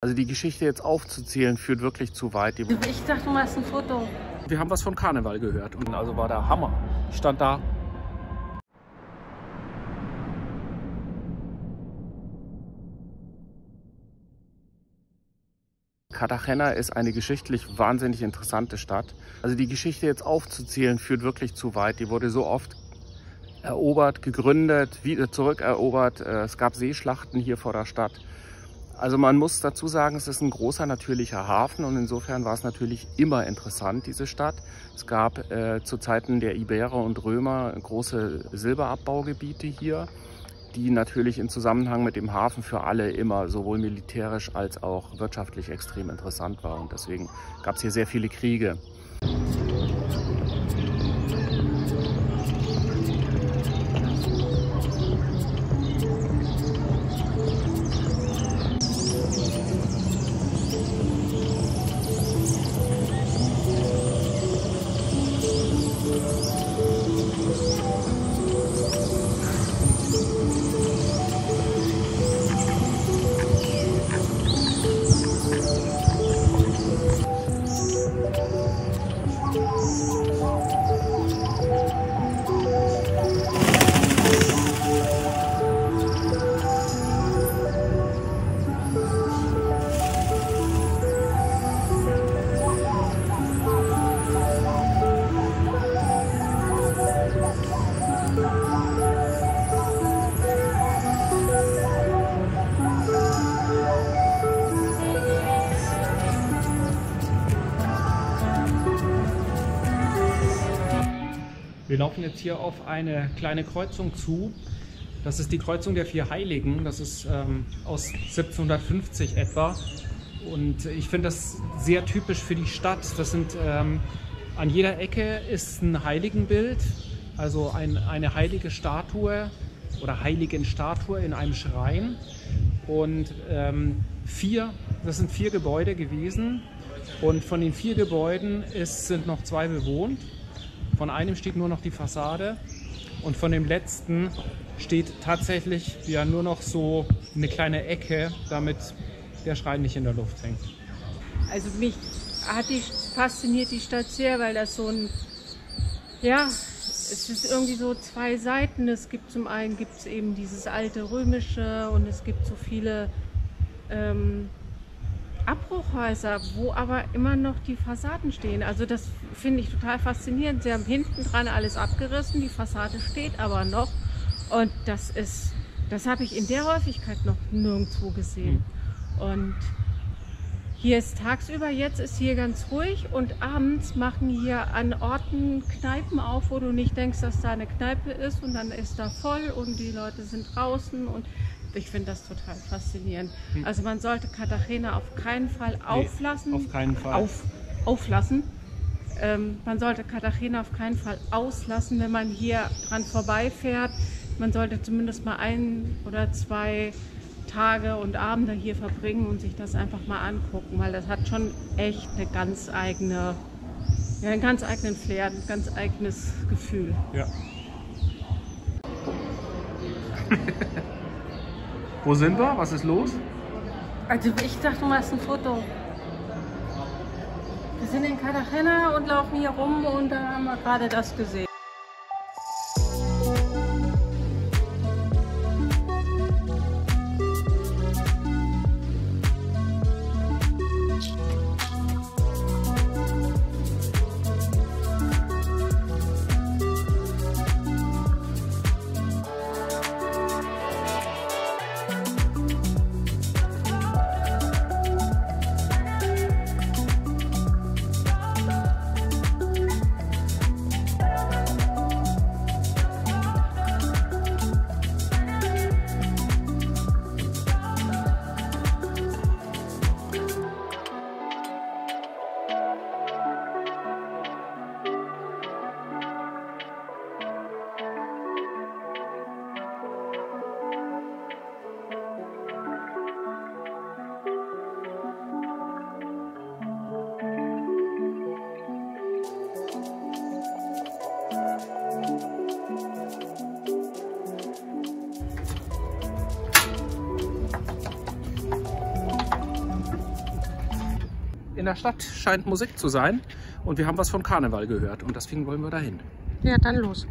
Also die Geschichte jetzt aufzuzählen, führt wirklich zu weit. Ich dachte, du machst ein Foto. Wir haben was von Karneval gehört und also war der Hammer. Ich stand da. Cartagena ist eine geschichtlich wahnsinnig interessante Stadt. Also die Geschichte jetzt aufzuzählen, führt wirklich zu weit. Die wurde so oft erobert, gegründet, wieder zurückerobert. Es gab Seeschlachten hier vor der Stadt. Also man muss dazu sagen, es ist ein großer natürlicher Hafen und insofern war es natürlich immer interessant, diese Stadt. Es gab zu Zeiten der Iberer und Römer große Silberabbaugebiete hier, die natürlich im Zusammenhang mit dem Hafen für alle immer sowohl militärisch als auch wirtschaftlich extrem interessant war. Und deswegen gab es hier sehr viele Kriege. Wir laufen jetzt hier auf eine kleine Kreuzung zu. Das ist die Kreuzung der Vier Heiligen. Das ist aus 1750 etwa. Und ich finde das sehr typisch für die Stadt. Das sind an jeder Ecke ist ein Heiligenbild, also eine heilige Statue oder Heiligenstatue in einem Schrein. Und das sind 4 Gebäude gewesen. Und von den 4 Gebäuden sind noch 2 bewohnt. Von einem steht nur noch die Fassade und von dem letzten steht tatsächlich ja nur noch so eine kleine Ecke, damit der Schrein nicht in der Luft hängt. Also mich fasziniert die Stadt sehr, weil das so ein, ja, es ist irgendwie so 2 Seiten. Es gibt zum einen eben dieses alte Römische und es gibt so viele Abbruchhäuser, wo aber immer noch die Fassaden stehen. Also das finde ich total faszinierend. Sie haben hinten dran alles abgerissen, die Fassade steht aber noch. Und das habe ich in der Häufigkeit noch nirgendwo gesehen. Und hier ist tagsüber, jetzt ist hier ganz ruhig und abends machen hier an Orten Kneipen auf, wo du nicht denkst, dass da eine Kneipe ist und dann ist da voll und die Leute sind draußen und ich finde das total faszinierend. Also man sollte Cartagena auf keinen Fall auflassen. Auf keinen Fall. Auflassen. Man sollte Cartagena auf keinen Fall auslassen, wenn man hier dran vorbeifährt. Man sollte zumindest mal 1 oder 2 Tage und Abende hier verbringen und sich das einfach mal angucken, weil das hat schon echt eine ganz eigene, ja, einen ganz eigenen Flair, ein ganz eigenes Gefühl. Ja. Wo sind wir? Was ist los? Also ich dachte, du machst ein Foto. Wir sind in Cartagena und laufen hier rum und da haben wir gerade das gesehen. in der Stadt scheint Musik zu sein und wir haben was von Karneval gehört und deswegen wollen wir dahin. Ja, dann los.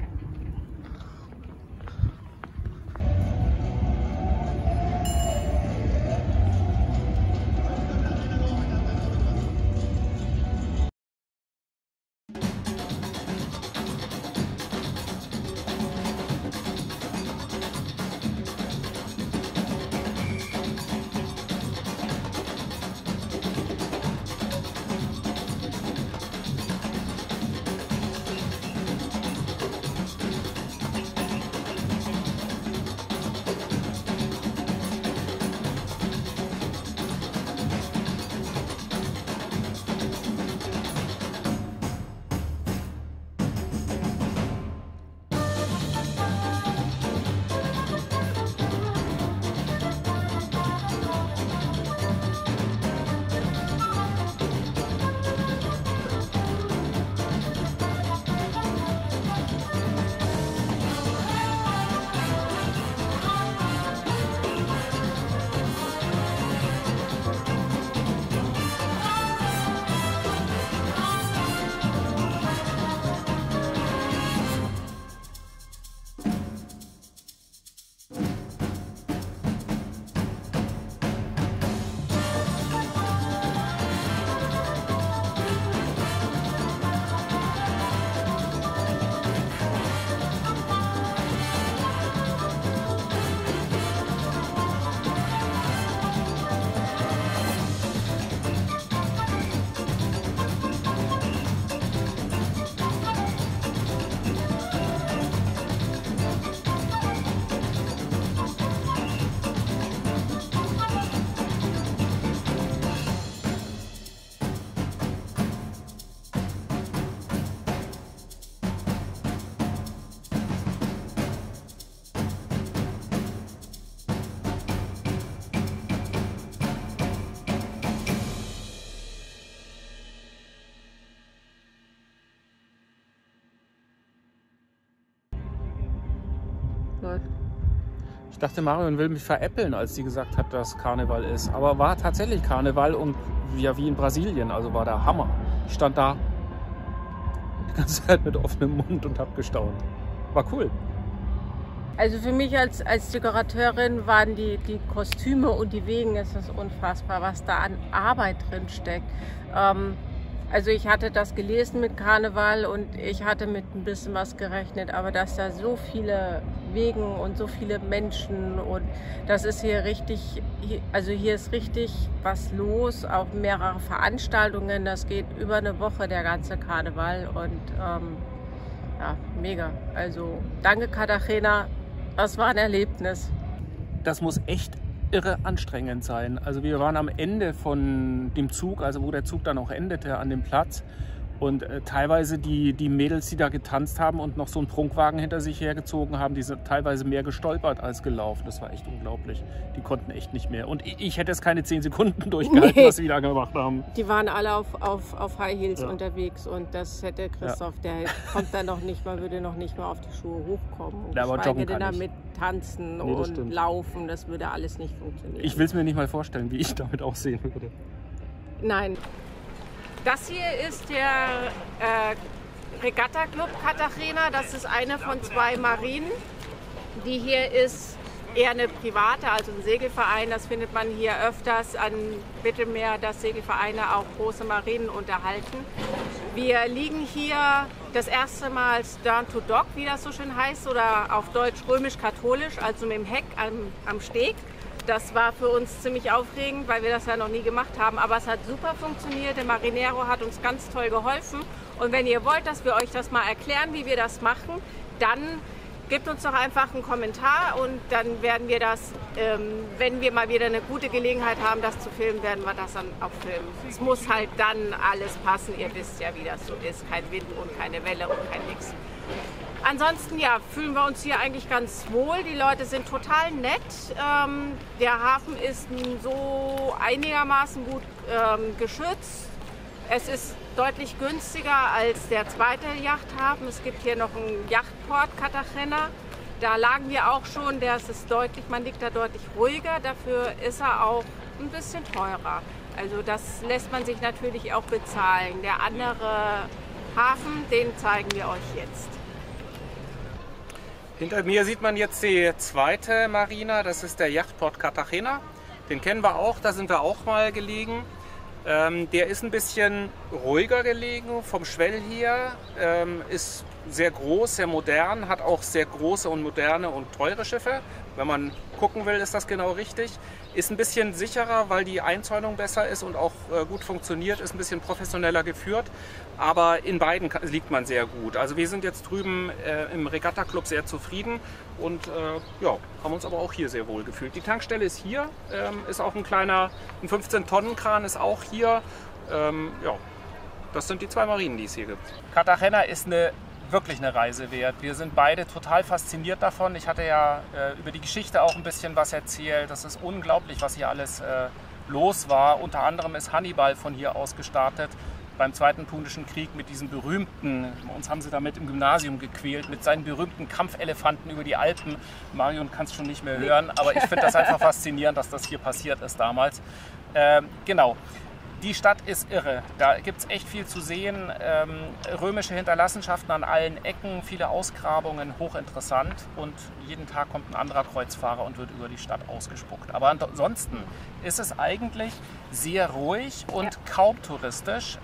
Ich dachte, Marion will mich veräppeln, als sie gesagt hat, dass Karneval ist. Aber war tatsächlich Karneval und ja, wie in Brasilien, also war der Hammer. Ich stand da die ganze Zeit mit offenem Mund und habe gestaunt. War cool. Also für mich als Dekorateurin waren die Kostüme und die Wegen, ist das unfassbar, was da an Arbeit drin steckt. Also ich hatte das gelesen mit Karneval und ich hatte mit ein bisschen was gerechnet, aber dass da so viele Wegen und so viele Menschen und das ist hier richtig, also hier ist richtig was los, auch mehrere Veranstaltungen, das geht über eine Woche der ganze Karneval und ja, mega. Also danke Katharina, das war ein Erlebnis. Das muss echt irre anstrengend sein. Also wir waren am Ende von dem Zug, also wo der Zug dann auch endete, an dem Platz. Und teilweise die Mädels, die da getanzt haben und noch so einen Prunkwagen hinter sich hergezogen haben, die sind teilweise mehr gestolpert als gelaufen. Das war echt unglaublich. Die konnten echt nicht mehr. Und ich hätte es keine 10 Sekunden durchgehalten, was sie da gemacht haben. Die waren alle auf High Heels unterwegs und das hätte Christoph, der kommt dann noch nicht mal, würde noch nicht mal auf die Schuhe hochkommen. Und aber joggen kann damit tanzen und laufen, das würde alles nicht funktionieren. Ich will es mir nicht mal vorstellen, wie ich damit aussehen würde. Nein. Das hier ist der Regatta Club Katharina. Das ist eine von 2 Marinen. Die hier ist eher eine private, also ein Segelverein. Das findet man hier öfters am Mittelmeer, dass Segelvereine auch große Marinen unterhalten. Wir liegen hier das erste Mal Stern to Dock, wie das so schön heißt, oder auf Deutsch römisch-katholisch, also mit dem Heck am Steg. Das war für uns ziemlich aufregend, weil wir das ja noch nie gemacht haben. Aber es hat super funktioniert. Der Marinero hat uns ganz toll geholfen. Und wenn ihr wollt, dass wir euch das mal erklären, wie wir das machen, dann gebt uns doch einfach einen Kommentar und dann werden wir das, wenn wir mal wieder eine gute Gelegenheit haben, das zu filmen, werden wir das dann auch filmen. Es muss halt dann alles passen. Ihr wisst ja, wie das so ist. Kein Wind und keine Welle und kein Nix. Ansonsten ja, fühlen wir uns hier eigentlich ganz wohl. Die Leute sind total nett. Der Hafen ist so einigermaßen gut geschützt. Es ist deutlich günstiger als der zweite Yachthafen. Es gibt hier noch einen Yachtport Cartagena. Da lagen wir auch schon. Man liegt da deutlich ruhiger. Dafür ist er auch ein bisschen teurer. Also das lässt man sich natürlich auch bezahlen. Der andere Hafen, den zeigen wir euch jetzt. Hinter mir sieht man jetzt die zweite Marina, das ist der Yachtport Cartagena. Den kennen wir auch, da sind wir auch mal gelegen. Der ist ein bisschen ruhiger gelegen vom Schwell hier, ist sehr groß, sehr modern, hat auch sehr große und moderne und teure Schiffe. Wenn man gucken will, ist das genau richtig. Ist ein bisschen sicherer, weil die Einzäunung besser ist und auch gut funktioniert, ist ein bisschen professioneller geführt. Aber in beiden liegt man sehr gut. Also wir sind jetzt drüben im Regatta-Club sehr zufrieden und ja, haben uns aber auch hier sehr wohl gefühlt. Die Tankstelle ist hier, ist auch ein 15-Tonnen-Kran ist auch hier. Ja, das sind die zwei Marinen, die es hier gibt. Cartagena ist wirklich eine Reise wert. Wir sind beide total fasziniert davon. Ich hatte ja über die Geschichte auch ein bisschen was erzählt. Das ist unglaublich, was hier alles los war. Unter anderem ist Hannibal von hier aus gestartet beim Zweiten Punischen Krieg mit diesen berühmten, uns haben sie damit im Gymnasium gequält, mit seinen berühmten Kampfelefanten über die Alpen. Marion kann es schon nicht mehr hören, aber ich finde das einfach faszinierend, dass das hier passiert ist damals. Genau. Die Stadt ist irre, da gibt es echt viel zu sehen, römische Hinterlassenschaften an allen Ecken, viele Ausgrabungen, hochinteressant und jeden Tag kommt ein anderer Kreuzfahrer und wird über die Stadt ausgespuckt. Aber ansonsten ist es eigentlich sehr ruhig und kaum touristisch,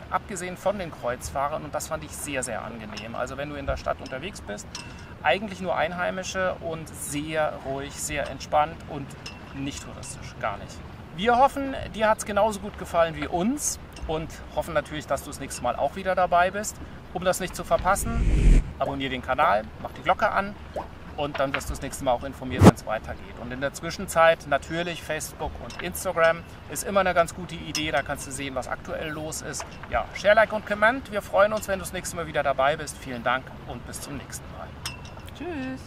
abgesehen von den Kreuzfahrern, und das fand ich sehr, sehr angenehm. Also wenn du in der Stadt unterwegs bist, eigentlich nur Einheimische und sehr ruhig, sehr entspannt und nicht touristisch, gar nicht. Wir hoffen, dir hat es genauso gut gefallen wie uns und hoffen natürlich, dass du das nächste Mal auch wieder dabei bist. Um das nicht zu verpassen, abonniere den Kanal, mach die Glocke an und dann wirst du das nächste Mal auch informiert, wenn es weitergeht. Und in der Zwischenzeit natürlich Facebook und Instagram ist immer eine ganz gute Idee, da kannst du sehen, was aktuell los ist. Ja, Share, Like und Comment. Wir freuen uns, wenn du das nächste Mal wieder dabei bist. Vielen Dank und bis zum nächsten Mal. Tschüss.